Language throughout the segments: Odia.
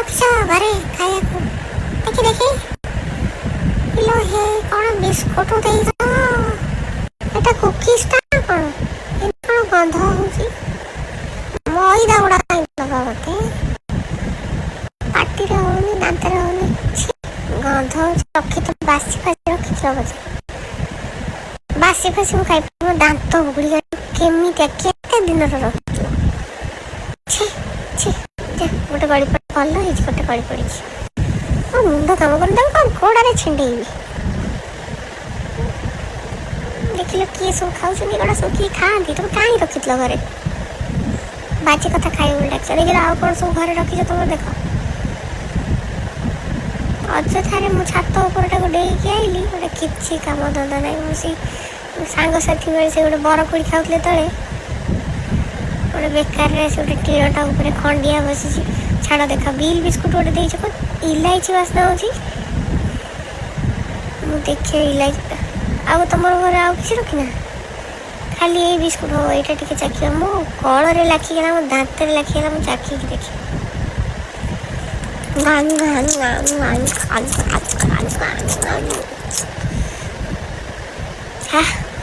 ରଖିଛ ଘରେ ଖାଇବାକୁ? ଦେଖି ଦେଖି କିଲୋ ହେ କ'ଣ ବିସ୍କୁଟ ଦେଇଛ? ଏଟା କୁକିଜଟା ନା କ'ଣ? ଏ କ'ଣ ଗନ୍ଧ ହେଉଛି? ମଇଦା ଗୁଡ଼ା କାହିଁକି ଲଗା ମୋତେ? ପାଟିରେ ହେଉନି, ଦାନ୍ତରେ ହେଉନି, ଗନ୍ଧ ହେଉଛି। ରଖିଥ ବାସି ଫାସି ରଖିଥିଲ ବୋଧେ? ବାସି ଫାସି ମୁଁ ଖାଇପାରି, ମୋ ଦାନ୍ତ ଉଗୁଳି କେମିତିଆ କେତେ ଦିନର ରଖିଥିଲ? ଗୋଟେ ଗଳି ପଡ଼ି ଭଲ ହେଇଛି, ଗୋଟେ ଗଳି ପଡ଼ିଛି। ମୋ ମୁଣ୍ଡ କାମ କରୁନି, ତାକୁ କ'ଣ ଗୋଡ଼ରେ ଛିଣ୍ଡେଇବି? ଦେଖିଲ କିଏ ସବୁ ଖାଉଛନ୍ତି, ଏଗୁଡ଼ା ସବୁ କିଏ ଖାଆନ୍ତି? ତମେ କାହିଁ ରଖିଥିଲ ଘରେ? ବାଜି କଥା ଖାଇବ ବୋଲି ଡାକିଛ। ଦେଖିଲ ଆଉ କ'ଣ ସବୁ ଘରେ ରଖିଛ ତମେ ଦେଖ। ଅଯଥାରେ ମୁଁ ଛାତ ଉପରଟାକୁ ଡେଇଁକି ଆଇଲି, ଗୋଟେ କିଛି କାମ ଧନ୍ଦା ନାହିଁ। ମୁଁ ସେ ସାଙ୍ଗସାଥି ବେଳେ ସେ ଗୋଟେ ବରକୋଳି ଖାଉଥିଲେ ତଳେ, ଗୋଟେ ବେକାରରେ ସେ ଗୋଟେ ଟିଣଟା ଉପରେ ଖଣ୍ଡିଆ ବସିଛି। ଛାଡ଼ ଦେଖ, ବିଲ୍ ବିସ୍କୁଟ ଗୋଟେ ଦେଇଛ, କ'ଣ ଇଲାଇଚି ବାସ୍ନା ହେଉଛି। ମୁଁ ଦେଖେ ଇଲାଇଚିଟା। ଆଉ ତମର ଘରେ ଆଉ କିଛି ରଖିନା? ଖାଲି ଏଇ ବିସ୍କୁଟ ହବ, ଏଇଟା ଟିକେ ଚାଖିବା। ମୋ କଳରେ ଲାଖିଗଲା, ମୋ ଦାନ୍ତରେ ଲାଖିଗଲା, ମୁଁ ଚାଖିକି ଦେଖେ।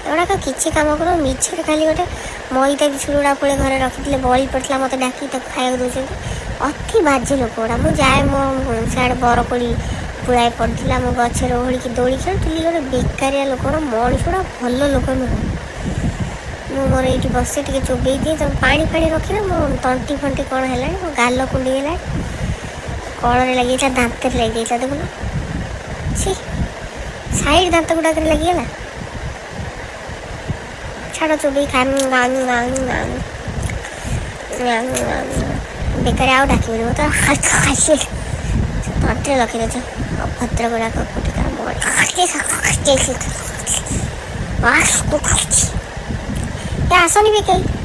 ଏଗୁଡ଼ାକ କିଛି କାମ କର, ମିଛରେ ଖାଲି ଗୋଟେ ମଇଦା ବିସ୍କୁଟ ଗୁଡ଼ା ପୁଳେ ଘରେ ରଖିଥିଲେ, ବଳି ପଡ଼ିଥିଲା, ମୋତେ ଡାକି ତାକୁ ଖାଇବାକୁ ଦେଉଛନ୍ତି। ଅତି ବାଜେ ଲୋକ ଗୁଡ଼ା। ମୁଁ ଯାଏ ମୋ ସିଆଡ଼େ ବରକୋଳି ପୁଳାଏ ପଡ଼ିଥିଲା, ମୋ ଗଛରେ ଓହଳିକି ଦୋଳି ଖେଳୁଥିଲି। ଗୋଟେ ବେକାରିଆ ଲୋକ ଗୁଡ଼ା, ମଣିଷ ଗୁଡ଼ା ଭଲ ଲୋକ ନୁହଁ। ମୁଁ ମୋର ଏଇଠି ବସେ ଟିକେ ଚୋବେଇ ଦିଏ, ତମେ ପାଣି ଫାଣି ରଖିଲେ ମୋ ତଣ୍ଟି ଫଣ୍ଟି କ'ଣ ହେଲାଣି, ମୋ ଗାଲ କୁଣ୍ଡି ହେଲାଣି, କଳରେ ଲାଗିଯାଇଥିଲା, ଦାନ୍ତରେ ଲାଗିଯାଇଥିଲା। ଦେଖୁନ ଛି, ସାଇଡ଼୍ ଦାନ୍ତ ଗୁଡ଼ାକରେ ଲାଗିଗଲା। ଛାଡ଼ ଚୋବେଇ ଖା। ବେକାରୀ ଆଉ ଡାକିବନି, ମୁଁ ତ ତଣ୍ଟିରେ ରଖିଦେଇଛ ଅଭଦ୍ର ଗୁଡ଼ାକ। ଆସନି ବି କେହି।